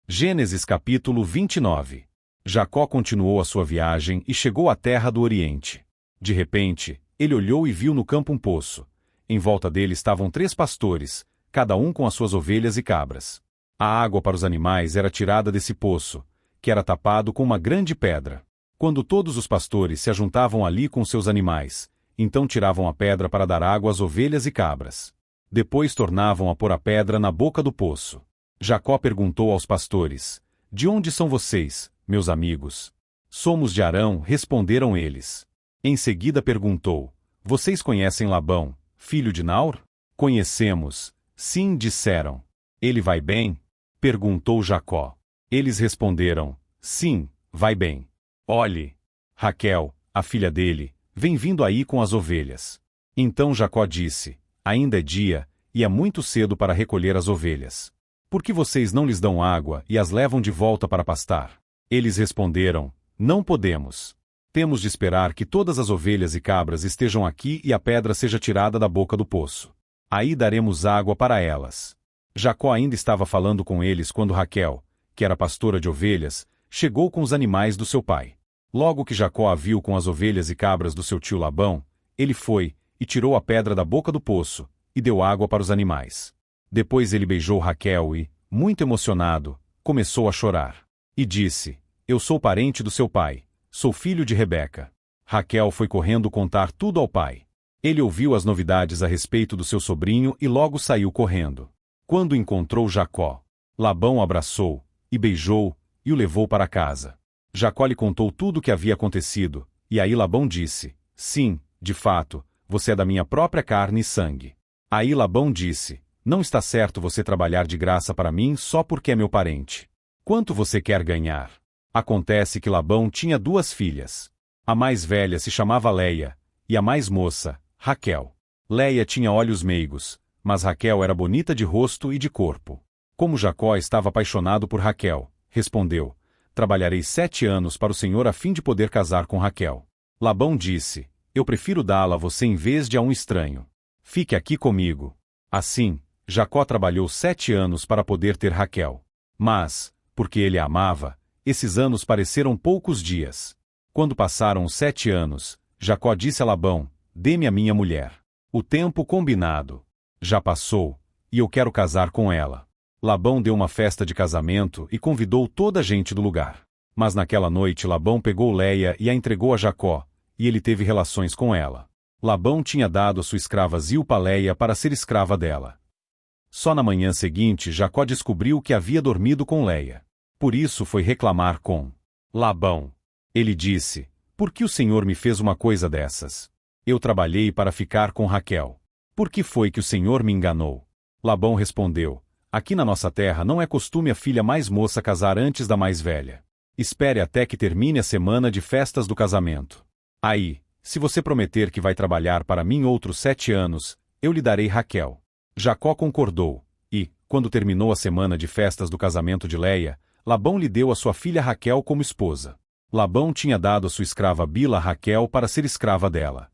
Gênesis capítulo 29. Jacó continuou a sua viagem e chegou à terra do Oriente. De repente, ele olhou e viu no campo um poço. Em volta dele estavam 3 pastores, cada um com as suas ovelhas e cabras. A água para os animais era tirada desse poço, que era tapado com uma grande pedra. Quando todos os pastores se ajuntavam ali com seus animais, então tiravam a pedra para dar água às ovelhas e cabras. Depois tornavam a pôr a pedra na boca do poço. Jacó perguntou aos pastores: "De onde são vocês, meus amigos?" "Somos de Harã", responderam eles. Em seguida perguntou: "Vocês conhecem Labão, filho de Naor?" "Conhecemos." "Sim", disseram. "Ele vai bem?" perguntou Jacó. Eles responderam: "Sim, vai bem. Olhe, Raquel, a filha dele, vem vindo aí com as ovelhas." Então Jacó disse: "Ainda é dia, e é muito cedo para recolher as ovelhas. Por que vocês não lhes dão água e as levam de volta para pastar?" Eles responderam: "Não podemos. Temos de esperar que todas as ovelhas e cabras estejam aqui e a pedra seja tirada da boca do poço. Aí daremos água para elas." Jacó ainda estava falando com eles quando Raquel, que era pastora de ovelhas, chegou com os animais do seu pai. Logo que Jacó a viu com as ovelhas e cabras do seu tio Labão, ele foi e tirou a pedra da boca do poço e deu água para os animais. Depois ele beijou Raquel e, muito emocionado, começou a chorar. E disse: "Eu sou parente do seu pai, sou filho de Rebeca." Raquel foi correndo contar tudo ao pai. Ele ouviu as novidades a respeito do seu sobrinho e logo saiu correndo. Quando encontrou Jacó, Labão o abraçou, e beijou, e o levou para casa. Jacó lhe contou tudo o que havia acontecido, e aí Labão disse: "Sim, de fato, você é da minha própria carne e sangue." Aí Labão disse: "Não está certo você trabalhar de graça para mim só porque é meu parente. Quanto você quer ganhar?" Acontece que Labão tinha 2 filhas. A mais velha se chamava Leia, e a mais moça, Raquel. Leia tinha olhos meigos, mas Raquel era bonita de rosto e de corpo. Como Jacó estava apaixonado por Raquel, respondeu: "Trabalharei 7 anos para o Senhor a fim de poder casar com Raquel." Labão disse: "Eu prefiro dá-la a você em vez de a um estranho. Fique aqui comigo." Assim, Jacó trabalhou 7 anos para poder ter Raquel. Mas, porque ele a amava, esses anos pareceram poucos dias. Quando passaram os 7 anos, Jacó disse a Labão: "Dê-me a minha mulher. O tempo combinado já passou, e eu quero casar com ela." Labão deu uma festa de casamento e convidou toda a gente do lugar. Mas naquela noite Labão pegou Leia e a entregou a Jacó, e ele teve relações com ela. Labão tinha dado a sua escrava Zilpa Leia para ser escrava dela. Só na manhã seguinte Jacó descobriu que havia dormido com Leia. Por isso foi reclamar com Labão. Ele disse: "Por que o Senhor me fez uma coisa dessas? Eu trabalhei para ficar com Raquel. Por que foi que o Senhor me enganou?" Labão respondeu: "Aqui na nossa terra não é costume a filha mais moça casar antes da mais velha. Espere até que termine a semana de festas do casamento. Aí, se você prometer que vai trabalhar para mim outros 7 anos, eu lhe darei Raquel." Jacó concordou, e, quando terminou a semana de festas do casamento de Leia, Labão lhe deu a sua filha Raquel como esposa. Labão tinha dado a sua escrava Bila a Raquel para ser escrava dela.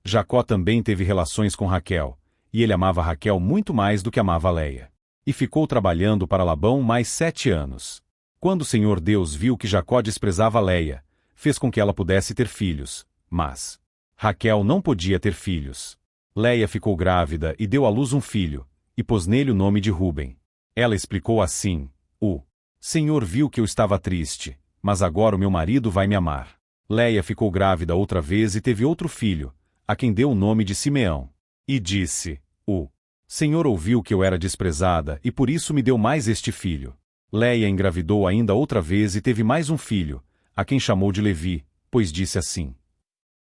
Jacó também teve relações com Raquel, e ele amava Raquel muito mais do que amava Leia. E ficou trabalhando para Labão mais 7 anos. Quando o Senhor Deus viu que Jacó desprezava Leia, fez com que ela pudesse ter filhos, mas Raquel não podia ter filhos. Leia ficou grávida e deu à luz um filho, e pôs nele o nome de Ruben. Ela explicou assim: "O Senhor viu que eu estava triste, mas agora o meu marido vai me amar." Leia ficou grávida outra vez e teve outro filho, a quem deu o nome de Simeão. E disse: "O Senhor ouviu que eu era desprezada e por isso me deu mais este filho." Leia engravidou ainda outra vez e teve mais um filho, a quem chamou de Levi, pois disse assim: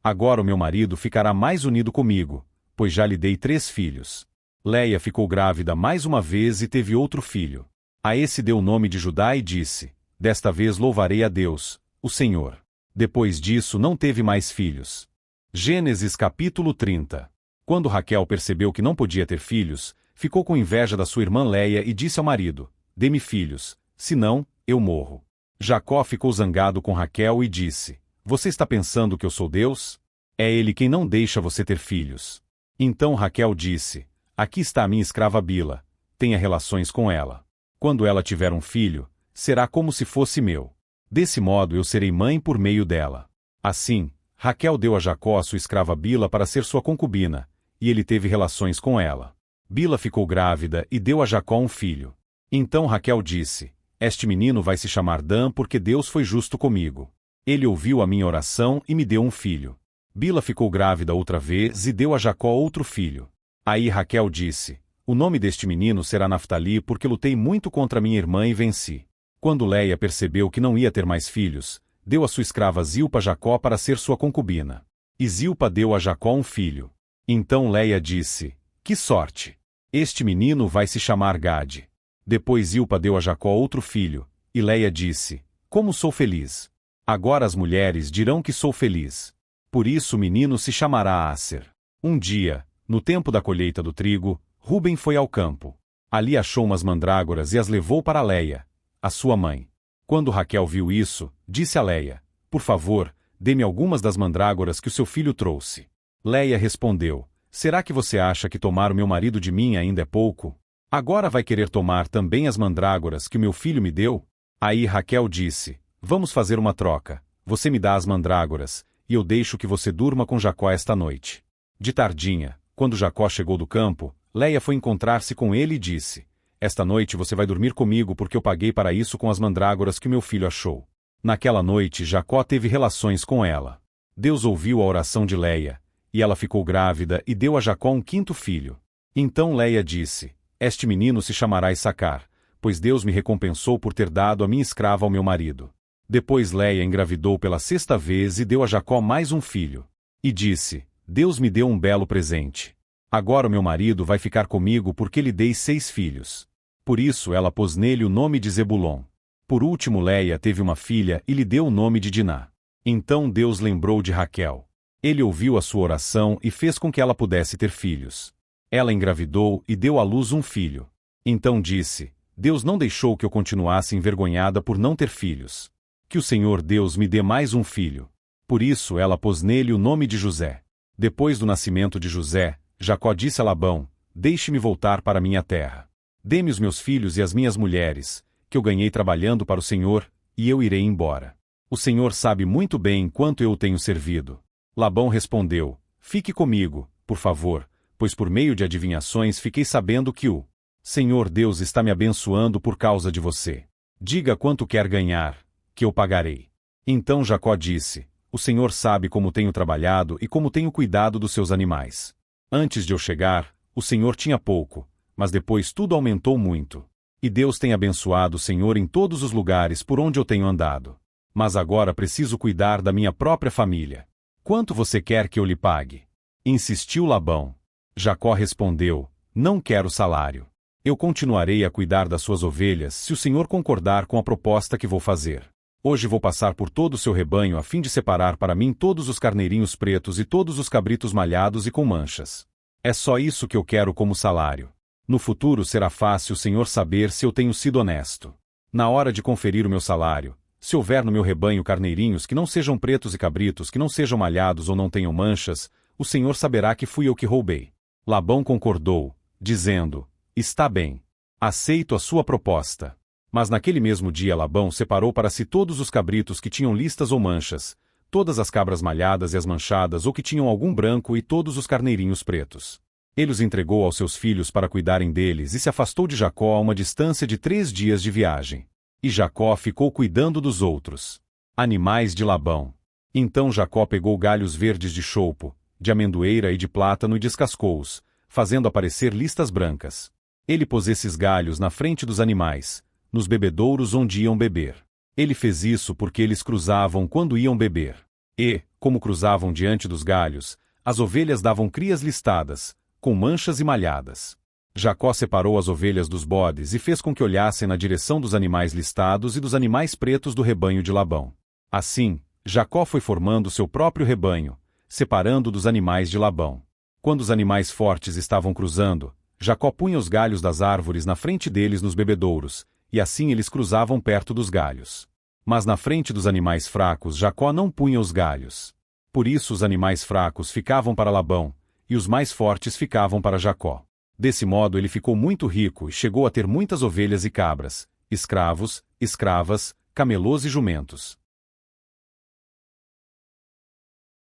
"Agora o meu marido ficará mais unido comigo, pois já lhe dei 3 filhos." Leia ficou grávida mais uma vez e teve outro filho. A esse deu o nome de Judá e disse: "Desta vez louvarei a Deus, o Senhor." Depois disso não teve mais filhos. Gênesis capítulo 30. Quando Raquel percebeu que não podia ter filhos, ficou com inveja da sua irmã Leia e disse ao marido: "Dê-me filhos, senão, eu morro." Jacó ficou zangado com Raquel e disse: "Você está pensando que eu sou Deus? É ele quem não deixa você ter filhos." Então Raquel disse: "Aqui está a minha escrava Bila, tenha relações com ela. Quando ela tiver um filho, será como se fosse meu. Desse modo eu serei mãe por meio dela. Assim, Raquel deu a Jacó sua escrava Bila para ser sua concubina, e ele teve relações com ela. Bila ficou grávida e deu a Jacó um filho. Então Raquel disse: Este menino vai se chamar Dan porque Deus foi justo comigo. Ele ouviu a minha oração e me deu um filho. Bila ficou grávida outra vez e deu a Jacó outro filho. Aí Raquel disse: O nome deste menino será Naftali porque lutei muito contra minha irmã e venci. Quando Leia percebeu que não ia ter mais filhos, deu a sua escrava Zilpa a Jacó para ser sua concubina. E Zilpa deu a Jacó um filho. Então Leia disse: Que sorte! Este menino vai se chamar Gade. Depois Zilpa deu a Jacó outro filho, e Leia disse: Como sou feliz! Agora as mulheres dirão que sou feliz. Por isso o menino se chamará Aser. Um dia, no tempo da colheita do trigo, Ruben foi ao campo. Ali achou umas mandrágoras e as levou para Leia, a sua mãe. Quando Raquel viu isso, disse a Leia: Por favor, dê-me algumas das mandrágoras que o seu filho trouxe. Leia respondeu: Será que você acha que tomar o meu marido de mim ainda é pouco? Agora vai querer tomar também as mandrágoras que o meu filho me deu? Aí Raquel disse: Vamos fazer uma troca. Você me dá as mandrágoras, e eu deixo que você durma com Jacó esta noite. De tardinha, quando Jacó chegou do campo, Leia foi encontrar-se com ele e disse: Esta noite você vai dormir comigo porque eu paguei para isso com as mandrágoras que meu filho achou. Naquela noite Jacó teve relações com ela. Deus ouviu a oração de Leia, e ela ficou grávida e deu a Jacó um quinto filho. Então Leia disse: Este menino se chamará Issacar, pois Deus me recompensou por ter dado a minha escrava ao meu marido. Depois Leia engravidou pela sexta vez e deu a Jacó mais um filho. E disse: Deus me deu um belo presente. Agora o meu marido vai ficar comigo porque lhe dei 6 filhos. Por isso ela pôs nele o nome de Zebulon. Por último Leia teve uma filha e lhe deu o nome de Diná. Então Deus lembrou de Raquel. Ele ouviu a sua oração e fez com que ela pudesse ter filhos. Ela engravidou e deu à luz um filho. Então disse: Deus não deixou que eu continuasse envergonhada por não ter filhos. Que o Senhor Deus me dê mais um filho. Por isso ela pôs nele o nome de José. Depois do nascimento de José, Jacó disse a Labão: Deixe-me voltar para minha terra. Dê-me os meus filhos e as minhas mulheres, que eu ganhei trabalhando para o Senhor, e eu irei embora. O Senhor sabe muito bem quanto eu o tenho servido. Labão respondeu: Fique comigo, por favor, pois por meio de adivinhações fiquei sabendo que o Senhor Deus está me abençoando por causa de você. Diga quanto quer ganhar, que eu pagarei. Então Jacó disse: O Senhor sabe como tenho trabalhado e como tenho cuidado dos seus animais. Antes de eu chegar, o Senhor tinha pouco, mas depois tudo aumentou muito. E Deus tem abençoado o Senhor em todos os lugares por onde eu tenho andado. Mas agora preciso cuidar da minha própria família. Quanto você quer que eu lhe pague? Insistiu Labão. Jacó respondeu: Não quero salário. Eu continuarei a cuidar das suas ovelhas se o Senhor concordar com a proposta que vou fazer. Hoje vou passar por todo o seu rebanho a fim de separar para mim todos os carneirinhos pretos e todos os cabritos malhados e com manchas. É só isso que eu quero como salário. No futuro será fácil o Senhor saber se eu tenho sido honesto. Na hora de conferir o meu salário, se houver no meu rebanho carneirinhos que não sejam pretos e cabritos que não sejam malhados ou não tenham manchas, o Senhor saberá que fui eu que roubei. Labão concordou, dizendo: Está bem. Aceito a sua proposta. Mas naquele mesmo dia Labão separou para si todos os cabritos que tinham listas ou manchas, todas as cabras malhadas e as manchadas ou que tinham algum branco e todos os carneirinhos pretos. Ele os entregou aos seus filhos para cuidarem deles e se afastou de Jacó a uma distância de 3 dias de viagem. E Jacó ficou cuidando dos outros animais de Labão. Então Jacó pegou galhos verdes de chopo, de amendoeira e de plátano e descascou-os, fazendo aparecer listas brancas. Ele pôs esses galhos na frente dos animais, nos bebedouros onde iam beber. Ele fez isso porque eles cruzavam quando iam beber. E, como cruzavam diante dos galhos, as ovelhas davam crias listadas, com manchas e malhadas. Jacó separou as ovelhas dos bodes e fez com que olhassem na direção dos animais listados e dos animais pretos do rebanho de Labão. Assim, Jacó foi formando seu próprio rebanho, separando dos animais de Labão. Quando os animais fortes estavam cruzando, Jacó punha os galhos das árvores na frente deles nos bebedouros, e assim eles cruzavam perto dos galhos. Mas na frente dos animais fracos Jacó não punha os galhos. Por isso os animais fracos ficavam para Labão, e os mais fortes ficavam para Jacó. Desse modo ele ficou muito rico e chegou a ter muitas ovelhas e cabras, escravos, escravas, camelôs e jumentos.